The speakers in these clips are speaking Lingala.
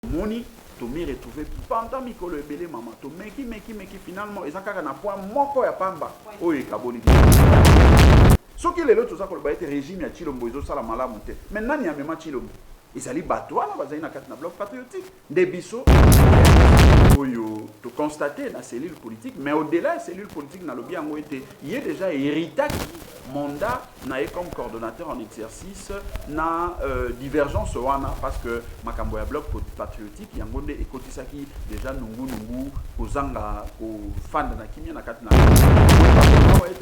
Moni, tu m'y retrouvé pendant Mikolo Ebele maman. Tu meki finalement, et ça quand on a point moko ya pamba. Oui, kaboli. Ce qui est là, tout ça, quand le régime ya Chilombo, ils ont ça la malamu. Maintenant, il y a même Chilombo. Ils allaient battre, ils allaient dans bloc patriotique. Des bisous. Tu constater la cellule politique, mais au-delà de la cellule politique, il y a déjà héritage mandat comme coordonnateur en exercice na divergence parce que makamboya bloc patriotique yangonde ekotisaki déjà nungu kozanga ko fanda na kimia na katina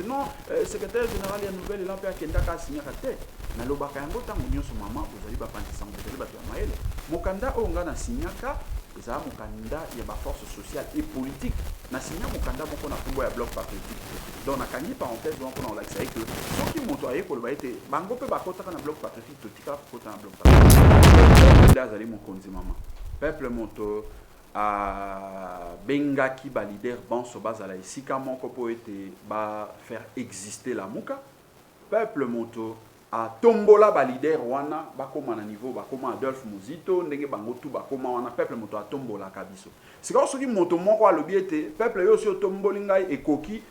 non secrétaire général ya nouvelle lampe akenda ka signer kate na lobaka yango tango nyonso mama ozali ba pandisa ngozali ba maele mokanda onga na signaka eza mokanda ya ba force sociale et politique na signa mokanda moko na kombo ya bloc patriotique donc na kangi parenthèse donc on l'a dit que soki moto aye ko ba été bango pe bakota na bloc patriotique to tika kota na bloc patriotique dazali mokonzi mama peuple moto a bengaki ba leader banso bazala esika moko po ete ba faire exister la muka peuple moto a tombola ba leader wana bakoma na niveau bakoma Adolphe Muzito ndenge bango tu bakoma wana peuple moto a tombola kabiso sika soki moto moko alobi ete peuple yo so tomboli ngai ekoki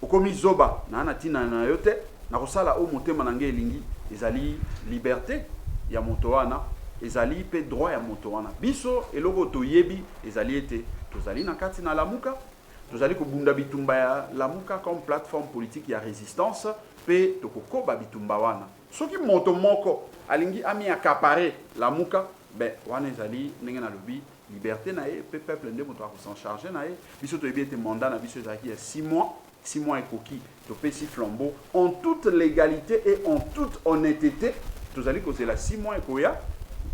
okomi zoba na tina na yo te na kosala o motema na ngai elingi ezali liberté ya moto wana ezali pe droit ya moto wana biso eloko toyebi ezali ete tozali na kati na lamuka tozali kobunda bitumba ya lamuka comme plateforme politique ya résistance pe tokokoba bitumba wana soki moto moko alingi ami accaparer lamuka ben wana ezali ndenge na lobi liberté na ye pe peuple nde moto s'en charger na ye biso toyebi ete mandat na biso ezalaki ya 6 mois ekoki topesi flambeau en toute légalité et en toute honnêteté tozali kozela 6 mois ekoya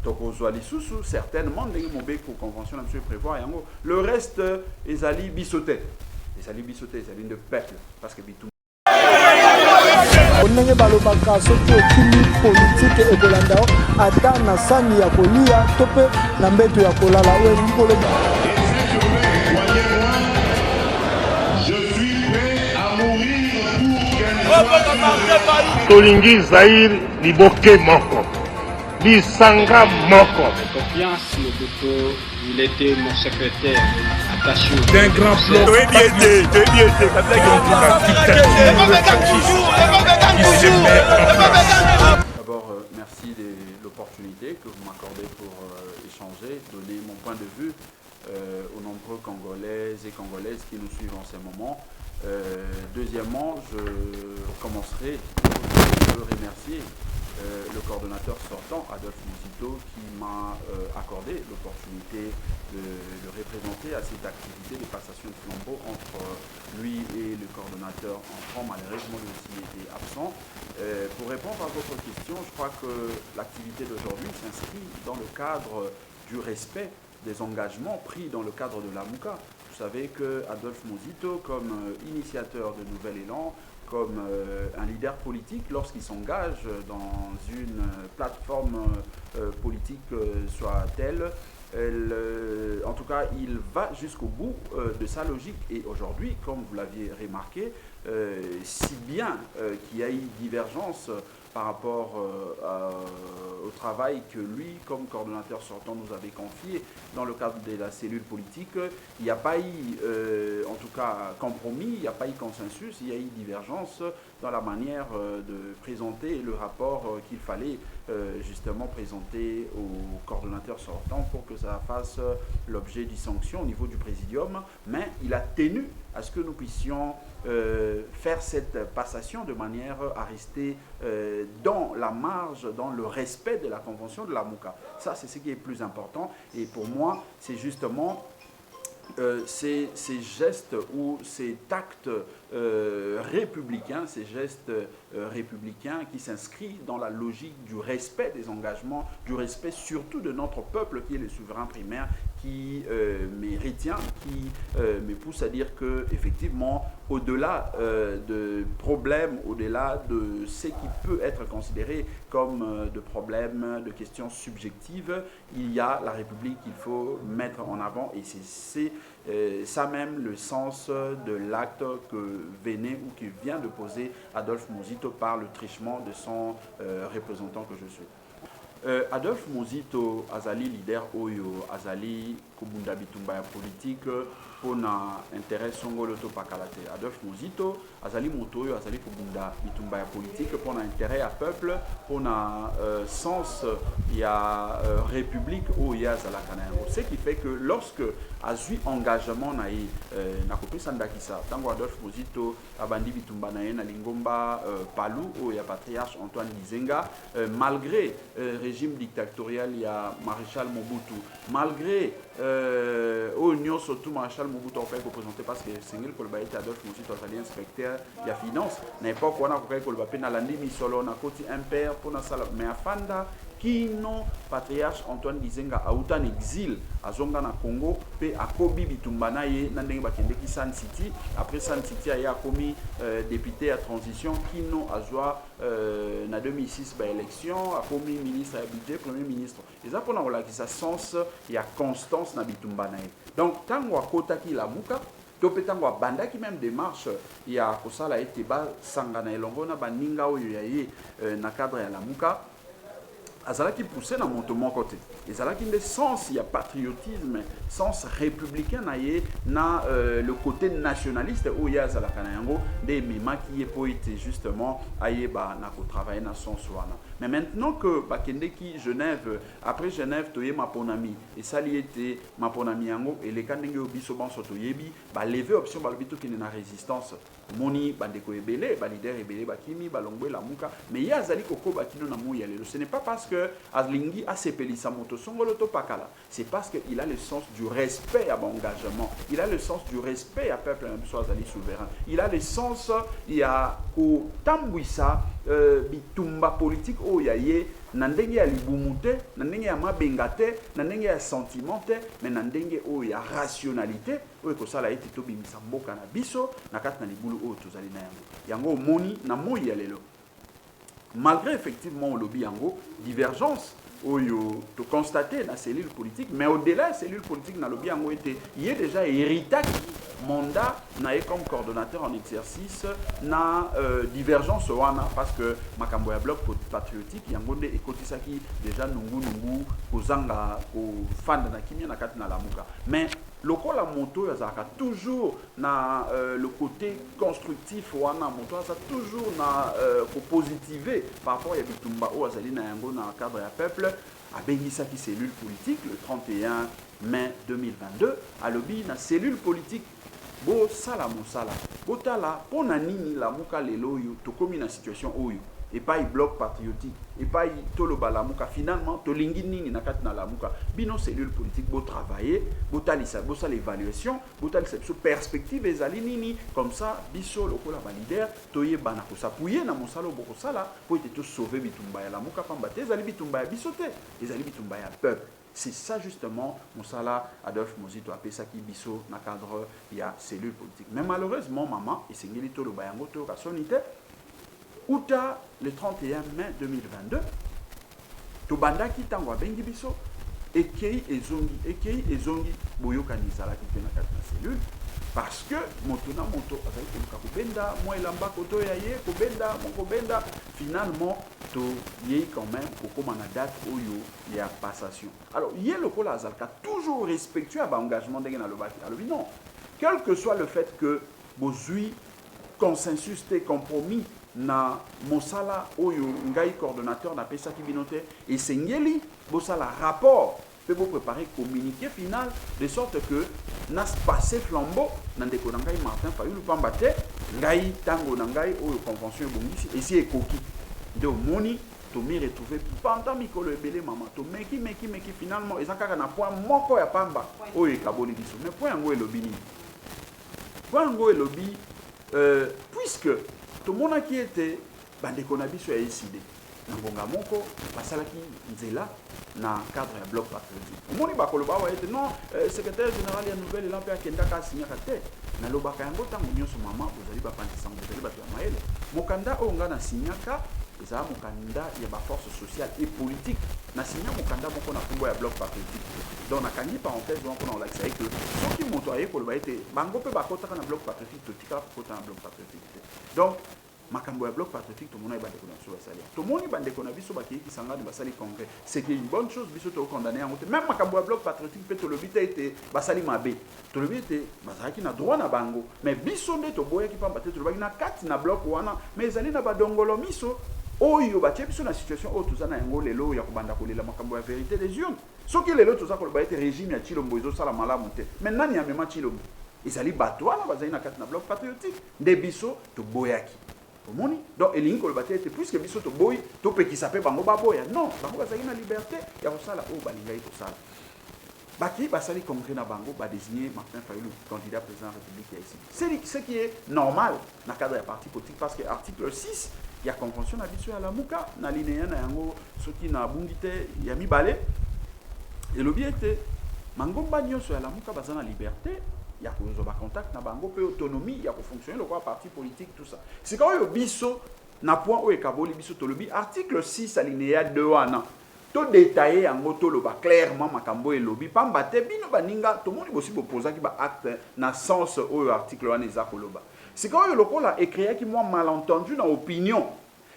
tokozwa lisusu certainement ndenge mobeko convention na biso prévoir yango le reste ezali bisote ezali de peuple parce que bitumba ndenge balobaka soki okili politike ekolanda ata na sani ya kolia to mpe na mbeto ya kolala oyo koloba tolingi Zaïre liboke moko lisanga moko confiance Mobutu, il était mon secrétaire attaché d'un grand plan D'abord, merci de l'opportunité que vous m'accordez pour échanger, donner mon point de vue aux nombreux Congolaises et Congolaises qui nous suivent en ce moment. Deuxièmement, je commencerai par remercier le coordonnateur sortant, Adolphe Muzito, qui m'a accordé l'opportunité de le représenter à cette activité de passation de flambeau entre lui et le coordonnateur entrant. Malheureusement, lui aussi était absent. Pour répondre à votre question, je crois que l'activité d'aujourd'hui s'inscrit dans le cadre du respect des engagements pris dans le cadre de la MUCA. Vous savez que Adolphe Muzito, comme initiateur de Nouvel Élan, comme un leader politique, lorsqu'il s'engage dans une plateforme politique soit-elle, en tout cas, il va jusqu'au bout de sa logique. Et aujourd'hui, comme vous l'aviez remarqué, si bien qu'il y a eu divergence par rapport au travail que lui, comme coordonnateur sortant, nous avait confié dans le cadre de la cellule politique, il n'y a pas eu, en tout cas, compromis, il n'y a pas eu consensus, il y a eu divergence dans la manière de présenter le rapport qu'il fallait justement présenter au coordonnateur sortant pour que ça fasse l'objet d'une sanction au niveau du présidium. Mais il a tenu à ce que nous puissions faire cette passation de manière à rester dans la marge, dans le respect de la convention de la MUCA. Ça, c'est ce qui est plus important. Et pour moi, c'est justement ces gestes ou ces actes républicains, ces gestes républicains qui s'inscrivent dans la logique du respect des engagements, du respect surtout de notre peuple qui est le souverain primaire, qui me retient, qui me pousse à dire que effectivement, au-delà de problèmes, au-delà de ce qui peut être considéré comme de problèmes, de questions subjectives, il y a la République qu'il faut mettre en avant et c'est ça même le sens de l'acte que venait ou qui vient de poser Adolphe Muzito par le truchement de son représentant que je suis. Adolphe Muzito azali leader oyo azali kubunda bitumba ya politique pona intérêt songolo to pakalate. Adolphe Muzito azali moto oyo azali kubunda bitumba ya politique pona intérêt à peuple pona sens ya république oyo azalaka na yango. Ce qui fait que lorsque azui engagement na ye na kopesa ndakisa tango Adolphe Muzito abandi bitumba na ye na lingomba palu oyo ya patriarche Antoine Gizenga malgré régime dictatorial il y a Maréchal Mobutu malgré Union surtout Maréchal Mobutu en fait représenté parce que Sengel Kolbaïti Adolphe Muzito azali inspecteur il y a finance n'importe quoi na kokai Kolbape na landi misolo na koti impair pour na sala mais afanda kino patriarche Antoine Gizenga auta en exil azonga na Congo pe akobi bitumba na ye na ndenge bakende ki Sun City après Sun City aya komi député à transition kino azwa na 2006 ba élection akomi ministre à budget premier ministre eza pona kolakisa sens ya constance na bitumba na ye donc tango akotaki la muka to petango abandaki même démarche ya kosala ete ba sangana elongo na baninga oyo ya ye na cadre ya la muka azalaki poussé dans mon côté. Ezalaki de sens, il y a patriotisme, sens républicain na le côté nationaliste où il y a zalaka na yango des mema qui est poète justement ayeba na ko travailler na sens wana. Mais maintenant que bakende ki Genève après Genève toye maponami et ça li était maponami yango et les kandenge obiso ban soto yebi ba lever option ba bito ki na résistance moni bandeko ebele ba leader ebele bakimi balongwe la muka mais ya zali koko bakino na moya lelo ce n'est pas parce que Azlingi a sepelisa moto songolo to pakala c'est parce que il a le sens du respect à mon engagement il a le sens du respect à peuple même soit azali souverain il a le sens il y a ko tambwisa bitumba politique o ya ye na ndenge ya libumute na ndenge ya mabengate na ndenge ya sentimente mais na ndenge o ya rationalité o ko sala ete to bimisa mboka na biso na kati na libulu o tozali na yango moni na moyi ya lelo malgré effectivement le lobby yango divergence oyo to constater la cellule politique mais au-delà de la cellule politique na lobby yango était il est déjà hérité mandat na comme coordonnateur en exercice na divergence wana parce que makambo ya bloc patriotique yango nde ekotisaki déjà nungu kozanga ko fanda na kimia na kati na lamuka mais lokola moto yazaka toujours na le côté constructif wana moto ça toujours na ko positiver par rapport ya bitumba o azali na yango na cadre ya peuple abengisaki cellule politique le 31 mai 2022 alobi na cellule politique bo sala mosala botala pona nini la muka lelo yo tokomi na situation oyo et pas bloc patriotique et pas toloba la muka finalement to lingi nini na kati na la muka bino cellule politique bo travailler botalisa bo sala évaluation botalisa so perspective ezali nini comme ça biso lokola ba leader toye bana ko s'appuyer na mosalo boko sala po ete to sauver bitumba ya la muka pamba te ezali bitumba ya bisote ezali bitumba ya peuple. C'est ça justement, Moussala Adolphe Muzito a pesaki biso na cadre ya cellule politique. Mais malheureusement, maman, et c'est Ngelito le Bayango to kasonite, outa le 31 mai 2022, to bandaki tangwa bengi biso, ekei ezongi boyoka nizala ki pe na cadre na cellule, parce que moto na moto azali koluka kobenda mo elamba koto ya ye kobenda mo kobenda finalement to yei quand même kokoma na date oyo ya passation alors ye lokola azalka toujours respectueux à ba engagement ndenge na lobaki alobi non quel que soit le fait que bozui consensus te compromis na mosala oyo ngai coordonnateur na pesa ki binote et sengeli bosala rapport pour préparer communiqué final de sorte que nas passé flambeau nandeko nangai Martin Fayulu pambate ngai tango nangai o convention ebongisi et si ekoki de moni to mi retrouver pendant mikolo ebele mama to meki finalement ezakaka na point moko ya pamba o ekaboni biso mais point ngo elobi ni point ngo elobi puisque to mona qui était bandeko na biso ya décidé ngonga moko basalaki nzela na cadre ya bloc patriotique moni bakoloba wa ete non secrétaire général ya nouvelle elampe akenda ka signer te na lobaka yango tango nyonso mama ozali bapandisa ngozali bato ya maele mokanda oyo nga na signaka ezala mokanda ya baforce sociale et politique na signa mokanda moko na kumbo ya bloc patriotique donc nakangi parenthèse wana mpona kolakisa ye ke soki moto aye koloba ete bango mpe bakotaka na bloc patriotique totikala kokota na bloc patriotique te donc makambo ya bloc patriotique tout le monde est bandeko na biso basali tout le monde est bandeko na biso baki ki sanga de basali congrès c'était une bonne chose biso to condamner en même makambo ya bloc patriotique peut to le but était basali mabe to le but était bazaki na droit na bango mais biso nde to boya ki pamba te to baki na kati na bloc wana mais ezali na badongolo miso oyo batie biso na situation oyo toza na yango lelo ya kobanda kolela makambo ya vérité des urnes soki lelo toza koloba ete régime ya Tshilombo ezosala malamu te mais nani amema Tshilombo ezali bato wana bazali na kati na bloc patriotique nde biso toboyaki omoni donc elingi koloba te ete puisque biso toboyi topekisa mpe bango baboya non bango bazali na liberté ya kosala oyo balingaki kosala baki basali congrès na bango badésigner Martin Fayulu candidat président de la République ya ici ce qui est normal na cadre ya parti politique parce que article 6 ya convention na biso ya lamuka na linéa na yango soki na bungi te ya mibale elobi ete mangomba nyonso ya lamuka baza na liberté ya kozwa contact na bango pe autonomie ya kofonctionner lokola parti politique tout ça sika oyo biso na point oyo ekaboli biso tolobi article 6 alinéa 2 wana to détailler yango toloba clairement makambo elobi pamba te bino baninga tomoni bosi bopozaki ba acte na sens oyo article wana eza koloba sika oyo lokola ekreaki mwa malentendu na opinion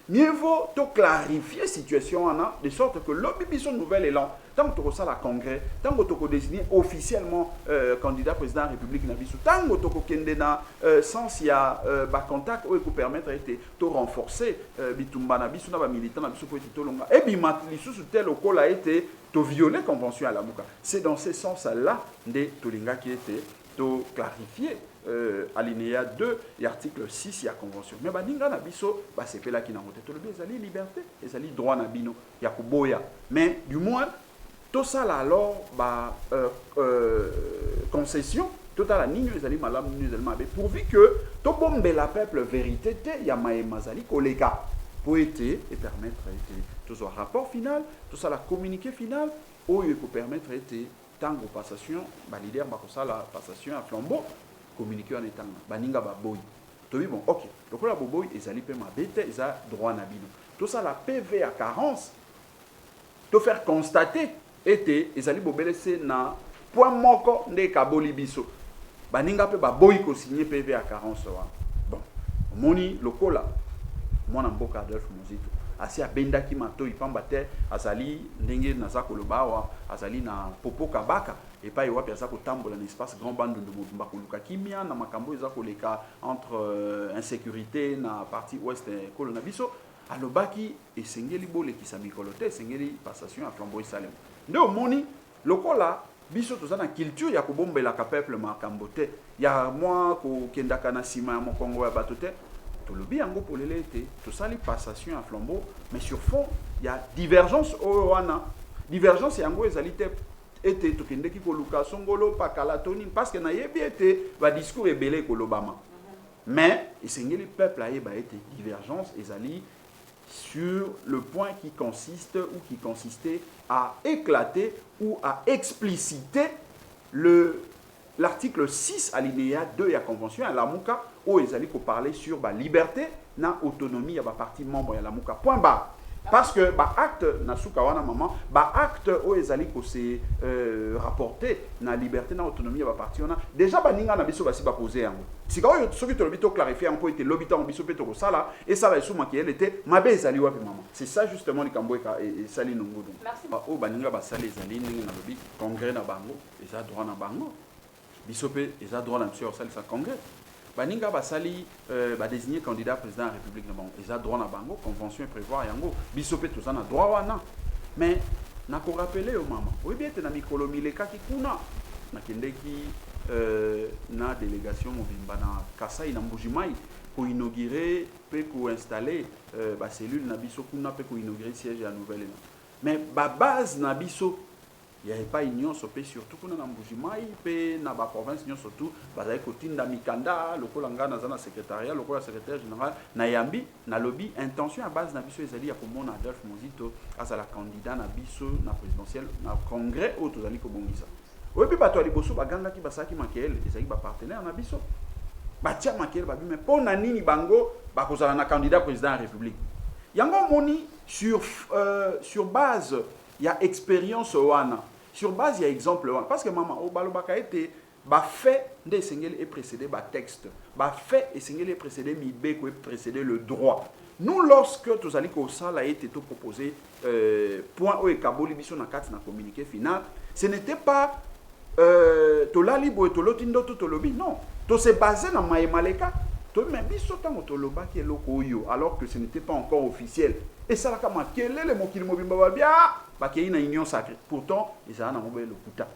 mieux vaut to clarifier situation wana de sorte que lobi biso nouvel élan tant que tu la congrès, tant que tu désigné officiellement candidat président de la République na biso, tant que tu kende na sens ya ba contact ou pour permettre de renforcer bitumba na biso na ba militant na biso pour être to longa et bi matli sous tel au col a été to violer convention à la muka. C'est dans ce sens là de tolinga qui était to clarifier alinéa 2 et article 6 ya convention. Mais baninga na biso ba c'est là qui na route to le ezali liberté, ezali droit na bino ya koboya. Mais du moins tout ça là alors concession total la nigne ezali malamu nous allons pourvu que to bombe la peuple vérité te ya maemazali koleka pour être et permettre tout ce rapport final tout ça la communiqué final oyo pour permettre été tango passation ba leader ba ça la passation à flambeau communiquer en étant baninga ba boy to bi bon OK donc la boboy ezali pe mabete eza droit na bino tout ça la PV à carence to faire constater était ezali bobelese na point moko nde kaboli biso baninga pe ba boy ko signer PV à carence wa bon moni lokola mwana mboka Adolphe Muzito asi abendaki mato ipamba te azali ndenge naza koloba wa azali na popo kabaka et pas wapi aza kotambola na espace grand bande de motumba koluka kimia na makambo eza koleka entre insécurité na partie ouest kolona biso alobaki esengeli bolekisa mikolo te esengeli passation à flambeau salem nde omoni lokola biso toza na culture ya kobombelaka peuple makambo te ya mwa kokendaka na nsima ya mokongo ya bato te tolobi yango polele ete tosali passation à flambeau mais sur fond ya divergence oyo wana divergence yango ezali te ete tokendeki koluka songolo pakala toni parce que nayebi ete badiscours ebele kolobama mais esengeli peuple ayeba ete divergence ezali sur le point qui consiste ou qui consistait à éclater ou à expliciter l'article 6 alinéa 2 de la convention à la Mouka où ils allaient parler sur la liberté na autonomie à la partie membre à la Mouka point bas parce que ba acte na sukawana maman ba acte où ils allaient se rapporter na liberté na autonomie à la partie on a déjà baninga na biso basi ba poser yango sika oyo soki to lobito clarifier un peu était lobita on biso peto ko sala et ça va sous qui elle était mabe ezali wapi maman c'est ça justement likambo et sali nongo donc o baninga ba sali ezali ninga na lobi congrès na bango eza droit na bango biso pe eza droit na monsieur sali sa congrès baninga basali désigner candidat président de la République na bango eza droit na bango convention prévoir yango biso pe toza na droit wana mais na ko rappeler au maman oui bien te na mikolo mileka ki kuna na kendeki na délégation mobimba na Kasai na Mbujimai pour inaugurer pe ko installer ba cellule na biso kuna pe ko inaugurer siège à nouvelle mais ba base na biso il n'y avait pas union sopé surtout qu'on a Mbujimai pe na ba province union surtout bazali kotinda mikanda lokola ngana za na secrétariat lokola secrétaire général na yambi na lobby intention à base na biso ezali ya komona Adolphe Muzito asa la candidat na biso na présidentielle na congrès au tozali ko bongisa oui pe bato ali boso baganga ki basaki makel ezali ba partenaire na biso batia makel ba bi mais pona nini bango ba kozala na candidat président de la République yango moni sur base il y a expérience wana sur base il y a exemple parce que maman au balobaka été fait nde esengeli et précédé texte, fait esengeli et précédé mibeko et précédé le droit. Nous, lorsque tous allons comme ça, a été proposé point où ekaboli biso na kati na communiqué final, ce n'était pas tola libo et tolotindo to tolobi, non, to se basé na maïmaleka, to même biso tango toloba qui est loko yo, alors que ce n'était pas encore officiel. Et ça la kama quel est le mot qui le mobile babia, ba qui na union sacrée. Pourtant, ils ont na mobile le kuta.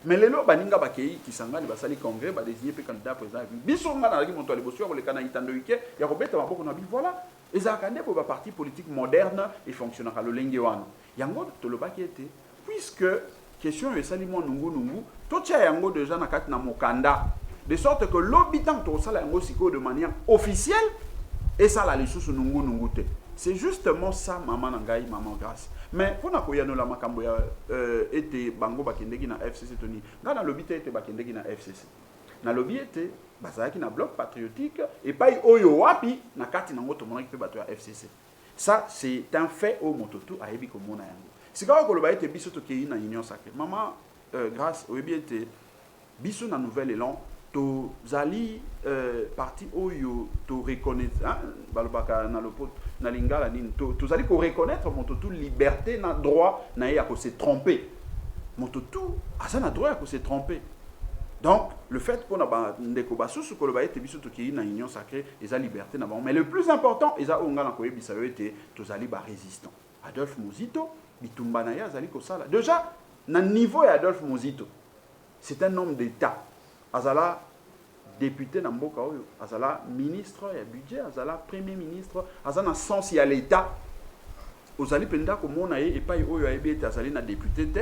Mais les lois baninga bakei qui sangani basali congrès ba désigner pe candidat président biso nga na monto les bosio le kana itando ike ya robeta maboko na bi voilà ezakande pour ba parti politique moderne et fonctionnera le lenge wana yango to le baki était puisque question esali mo nungu to tia yango déjà na kati na mokanda de sorte que l'habitant to sala yango siko de manière officielle et ça la lisusu nungu te. C'est justement ça, maman Nangaï, maman Grâce. Mais pour nous, il y a la makambo été bango bakendeki na FCC Tony. Dans le lobby était bakendeki na FCC. Na lobby était basaki na bloc patriotique et pas oyo wapi na kati na ngoto mona qui peut battre FCC. Ça c'est un fait au mototu a ebi komona yango. Si quand ko loba était biso to kei na union sacrée. Maman Grâce oyebi était biso na nouvel élan to zali parti oyo to reconnaître hein balobaka na lopoto na lingala nini to zali ko reconnaître mototu liberté na droit na ya ko se tromper mototu asa na droit ya ko se tromper. Donc le fait qu'on a ba ndeko basusu ko loba ete biso to ki na union sacrée eza liberté na bon mais le plus important eza onga na ko yebisa yo ete to zali ba résistant. Adolphe Muzito bitumba na ya zali ko sala déjà na niveau ya Adolphe Muzito c'est un homme d'état. Azala député na mboka oyo, azala ministre ya budget, azala premier ministre, azala na sens ya l'état. Ozali penda ko mona ye et pas oyo ayebi ete azali na député te,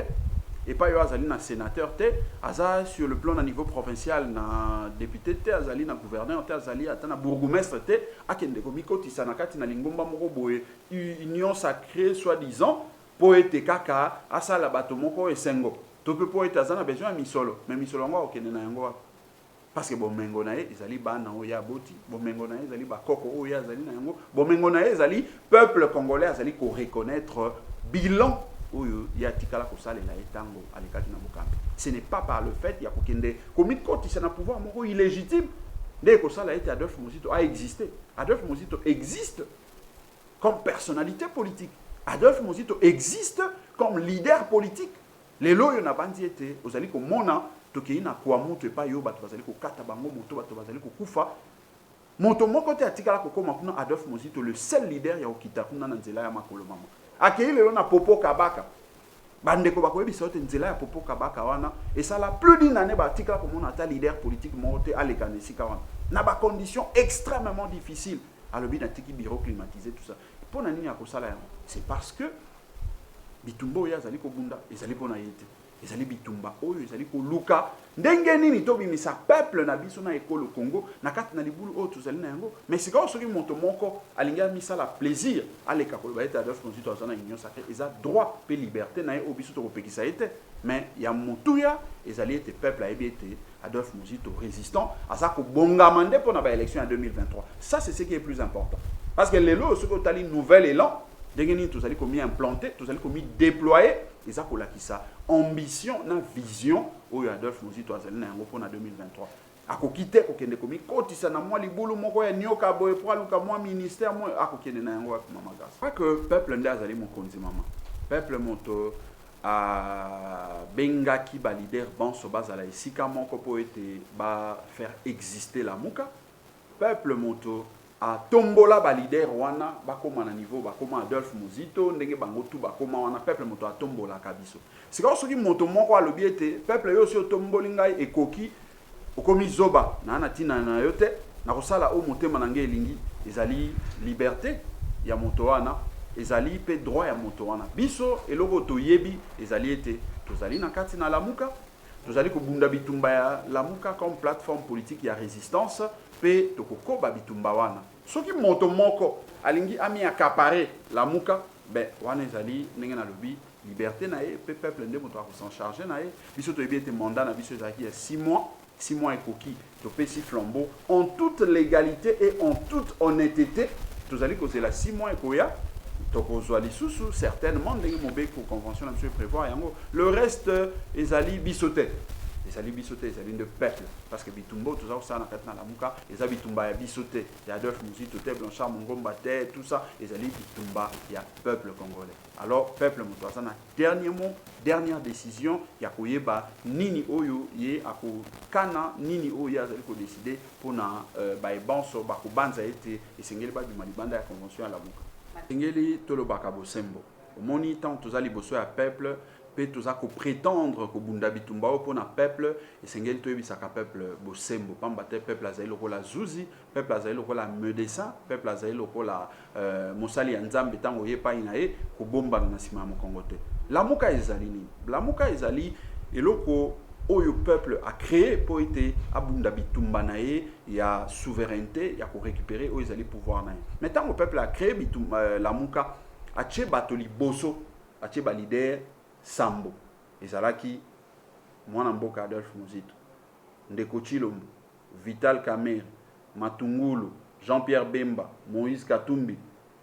et pas yo azali na sénateur te, azali sur le plan na niveau provincial na député te, azali na gouverneur te, azali ata na bourgmestre te, akende ko mikotisa na kati na lingomba moko boye union sacrée soi-disant po ete kaka asala bato moko esengo. Tope po ete azana besoin misolo, mais misolo ngo okende na yango parce que bomengo na ye ezali bana oya boti, bomengo na ye ezali ba koko oya ezali na yango, bomengo na ye ezali peuple congolais ezali ko reconnaître bilan oyo ya tikala ko salela etango alekaki na bokambi. Ce n'est pas par le fait ya kokende komit kotisa na pouvoir moko illégitime dès que ça a été Adolphe Muzito a existé. Adolphe Muzito existe comme personnalité politique. Adolphe Muzito existe comme leader politique. Les lois na bandi été ozali ko mona toki na kwa moto pa yo bato bazali ko kata bango moto bato bazali ko kufa moto moko te atikala ko koma kuna Adolphe Muzito le seul leader ya okita kuna na nzela ya makolo mama akei lelo na popo kabaka bande ko bakoyebi sote nzela ya popo kabaka wana et ça la plus d'une année ba atikala ko mona ta leader politique monte aleka nesika wana na ba conditions extrêmement difficiles à lobi na tiki bureau climatisé tout ça pour na nini ya ko sala c'est parce que bitumba oyo azali kobunda ezali pona yete ezali bitumba oyo ezali koluka ndenge nini tobimisa peuple na biso na ekolo Congo na kati na libulu oyo tozali na yango mais sika soki moto moko alingi misala plaisir aleka koloba ete Adolphe Muzito azana union sacrée eza droit pe liberté na ye oyo biso tokopekisa ete mais ya motuya ezali ete peuple ayebi ete Adolphe Muzito résistant aza kobongama nde mpona baélection en 2023 ça c'est ce qui est plus important parce que lelo soki otali nouvel élan ndenge nini tozali komi implanté tozali komi déployé eza kolakisa ambition na vision oyo Adolphe Muzito azali na yango mpona 2023 akoki te kokende komi kotisa na mwa libulu moko ya nioka boye po aluka mwa ministère mwa akokende na yango wapi mama grâce pas que peuple nde azali mokonzi mama peuple moto bengaki ba leader banso bazala esika moko po ete ba faire exister la muka peuple moto a tombola ba leader wana bakoma na niveau bakoma Adolphe Muzito ndenge bango tu bakoma wana peuple moto a tombola kabiso sika soki moto moko alobi ete peuple yo so tomboli ngai ekoki okomi zoba na tina na yo te na kosala o motema na ngai elingi ezali liberté ya moto wana ezali pe droit ya moto wana biso eloko toyebi ezali ete tozali na kati na lamuka tozali kobunda bitumba ya lamuka comme plateforme politique ya résistance pe tokokoba bitumba wana soki moto moko alingi ami accaparer lamuka ben wana ezali ndenge na lobi liberté na ye pe peuple nde moto akos'en charger na ye biso toyebi ete mandat na biso ezalaki ya 6 mois ekoki topesi flambeau en toute légalité et en toute honnêteté tozali kozela 6 mois ekoya tokozwa lisusu certainement ndenge mobeko convention na biso prévoir yango le reste ezali biso te ezali bisote ezali de peuple parce que bitumba tout ça osala na kati na lamuka eza bitumba ya bisote ya Adolphe Muzito te Blanchard Mongomba te tout ça ezali bitumba ya peuple congolais. Alors peuple moto aza na dernier mot, dernière décision ya koyeba nini oyo ye akokana nini oyo azali ko décider pona ba ebanso ba kobanza ete esengeli ba bima libanda ya convention ya lamuka. Esengeli tolobaka bosembo. Omoni tant tozali boso ya peuple pe toza ko prétendre ko bunda bitumba o pona peuple esengeli toyebisaka peuple bosembo pamba te peuple azali lokola zuzi peuple azali lokola médecin peuple azali lokola mosali ya nzambe tango yepa ina ye ko bomba na sima mokongo te. Lamuka ezali nini? Lamuka ezali eloko oyo peuple a créé pour ete abunda bitumba na ye ya souveraineté ya ko récupérer oyo ezali pouvoir na ye. Mais tango peuple a créé bitumba lamuka atie bato liboso atie ba leader Sambo ezalaki mwana mboka Adolphe Muzito Ndeko Chilombo Vital Kamerhe Matungulu Jean-Pierre Bemba Moïse Katumbi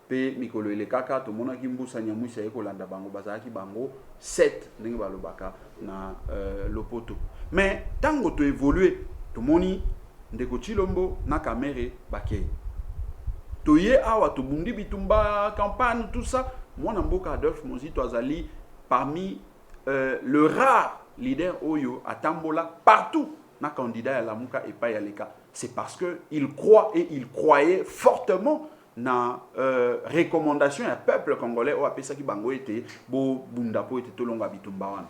pe mikolo elekaka tomonaki mbusa nyamwisa ekolanda bango bazalaki bango 7 ndenge balobaka na lopoto. Mais tango to évoluer tomoni Ndeko Chilombo na Kamerhe bakei toye awa tobundi bitumba campagne tout ça mwana mboka Adolphe Muzito azali parmi le rare leader Oyo à Tambola partout na candidat à Lamuka et pas Yaleka. C'est parce que il croit et il croyait fortement na recommandation à peuple congolais au apesa ki bango était bo bunda po était tolonga bitumba wana.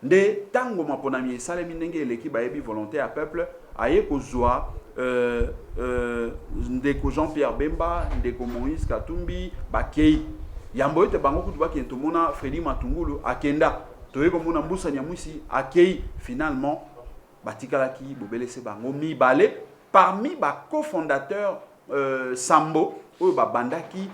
Nde tango maponami salemi ndenge eleki bayebi volonté à peuple aye kozwa ndeko Jean-Pierre Bemba ndeko Moïse Katumbi bakei yambo ete bango kutu baki ntomona Fredi Matungulu akenda toyeko mona mbusa nyamwisi akei finalement batikalaki bobelese bango mibale parmi ba cofondateur Sambo oyo babandaki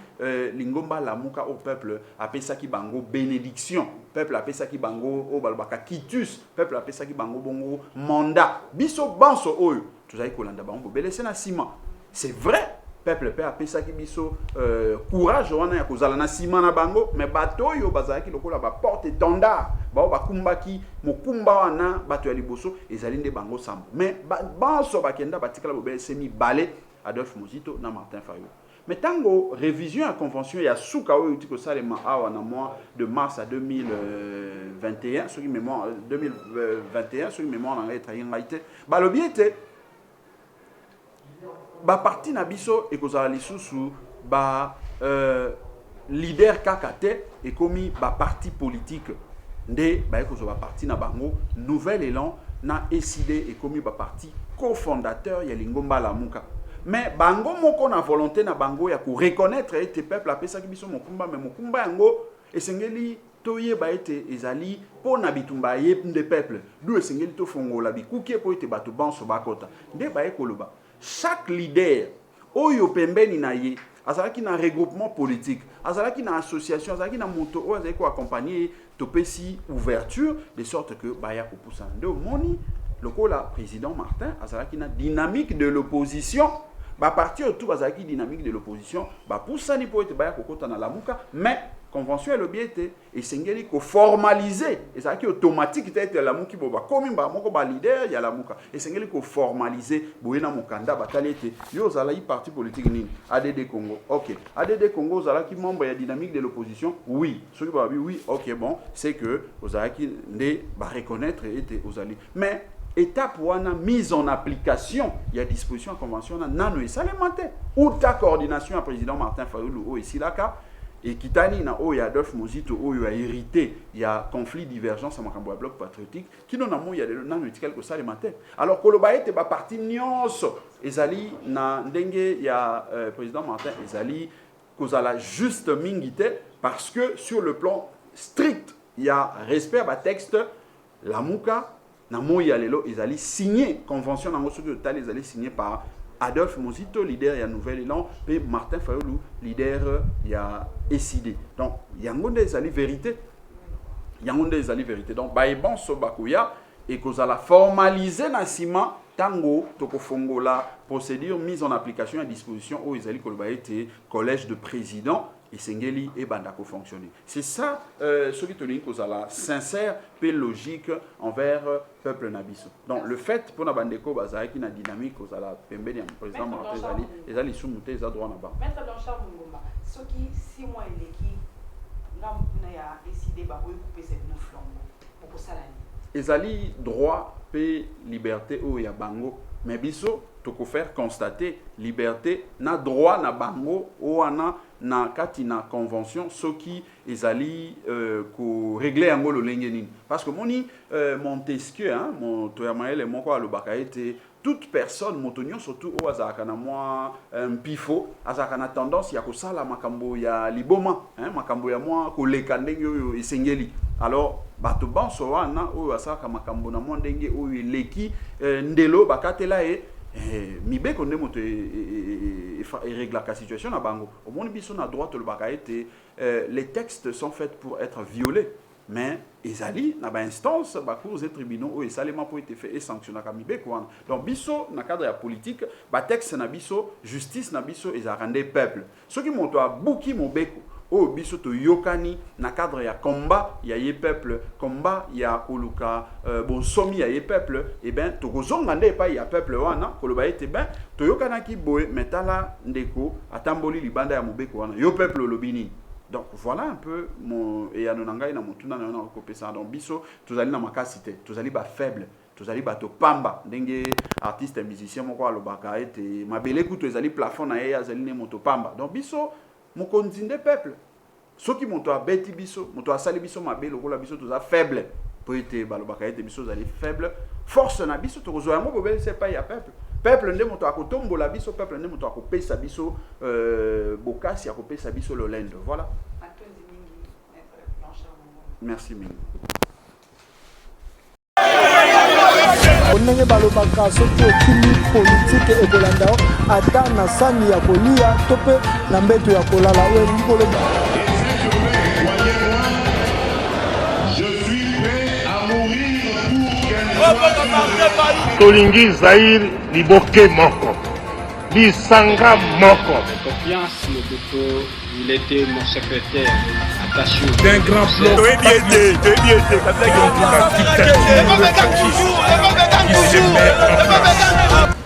lingomba lamuka au peuple apesaki bango bénédiction peuple apesaki bango o balobaka quitus peuple apesaki bango bongo mandat biso banso oyo tozali kolanda bango bobelese na sima. C'est vrai peuple pe apesaki biso courage wana ya kozala na sima na bango mais bato oyo bazalaki lokola ba porte étendard bao bakumbaki mokumba wana bato ya liboso ezali nde bango Sambo mais banso bakenda batikala bobelese mibale Adolphe Muzito na Martin Fayulu. Mais tango révision à convention ya suka oyo tiko salema awa na mois de mars à 2021 sur mémoire 2021 sur mémoire na ngeta yingaite balobi ete ba parti na biso ekozala lisusu ba leader kakate ekomi ba parti politique nde ba ekozala parti na bango nouvel élan na décidé ekomi ba parti cofondateur ya lingomba lamuka. Mais bango moko na volonté na bango ya ko reconnaître ete peuple apesa ki biso mokumba mais mokumba yango esengeli toyeba ete ezali pona bitumba yebnde peuple du esengeli to fongola bikuki po ete bato banso bakota nde ba ekoloba chaque leader oyo pembeni na ye azalaki na regroupement politique azalaki na association azalaki na moto oyo azalaki ko accompagner topesi ouverture de sorte que baya ko poussa nde moni lokola président Martin azalaki na dynamique de l'opposition ba parti autour bazalaki dynamique de l'opposition ba poussa ni po ete baya kokota na lamuka mais convention et l'objectif et sengeli ko formaliser et ça qui automatique tête la muki boba comme ba moko ba leader ya la muka et sengeli ko formaliser boyena mokanda batalete yo zala yi parti politique nini ADD Congo. OK, ADD Congo zala ki membre ya dynamique de l'opposition. Oui, celui ba oui, OK bon, c'est que ozala ki ne ba reconnaître était ozali mais étape wana mise en application il y a disposition à convention nano et salémenté ou ta coordination à président Martin Fayulu o ici là ka et kitani na oyo Adolphe Muzito oyo a hérité il y a conflit divergence à makambo ya bloc patriotique qui non amo il y a nano etikali ko salémenté alors koloba ete ba parti nyonso ezali na ndenge ya président Martin ezali kozala juste mingité parce que sur le plan strict il y a respect à texte lamuka na moya lelo ezali signé convention na ngoso de tal ezali signé par Adolphe Muzito leader ya nouvel élan et Martin Fayulu leader ya ECD. Donc yango nde ezali vérité donc ba ebanso bakoya et kozala formaliser na sima tango tokofongola procédure mise en application à disposition au ezali koloba ete collège de président et Sengeli et Bandako fonctionner. C'est ça, ce qui te dit que sincère et logique envers le peuple Nabiso. Donc le fait pour Nabandeko Bazai qui na dynamique aux la pembeni président Martezali et ali soumuté les droits na ba. Maître Blanchard Mungomba, ce qui 6 mois et qui là on a décidé de couper cette neuf flambeaux pour ça l'année. Ezali droit et liberté au ya bango mais biso toko faire constater liberté na droit na bango ou na kati na convention soki ezali ko régler yango lo lengenini parce que moni Montesquieu hein mon toyamaele moko alobaka ete toute personne motonyo surtout o azaka na moi pifo azaka na tendance ya ko sala makambo ya liboma hein makambo ya moi ko leka ndenge oyo esengeli alors bato banso wana oyo asaka makambo na moi ndenge oyo leki ndelo bakatela mibeko nde moto règle la situation na bango au monde biso na droit to le baka ete les textes sont faits pour être violés mais ezali na ba instance ba cours et tribunaux o esalema pour être fait et sanctionné ka mibeko wana donc biso na cadre ya politique ba texte na biso justice na biso ezarande peuple soki moto abuki mobeko o biso to yokani na cadre ya combat ya ye peuple combat ya koluka bon somi ya ye peuple et ben to kozonga nde pa ya peuple wana koloba ete ben to yokana ki boye metala ndeko atamboli libanda ya mobeko wana yo peuple lobini. Donc voilà un peu mon et anonanga na motuna na kopé ça donc biso tozali na makasité tozali ba faible tozali ba to pamba ndenge artiste musicien moko alobaka ete mabele kuto ezali plafond na ye azali ne moto pamba donc biso mokonzi nde peuple soki moto abeti biso moto asali biso mabe lokola biso toza faible po ete balobaka ete biso zali faible force na biso tokozwa yango bobeli c'est pas ya peuple nde moto akotombola biso peuple nde moto akopesa biso bokasi akopesa biso lolendo voilà. Merci mingi. Ndenge balobaka soki okili politique ekolanda ata na sani ya kolia to mpe na mbeto ya kolala oyo likoloba. Je suis prêt à mourir pour gagner. Tolingi Zahir Liboke Moko. Lisanga Moko. Confiance, Mobutu, il était mon secrétaire attaché. D'un grand flot. Il se met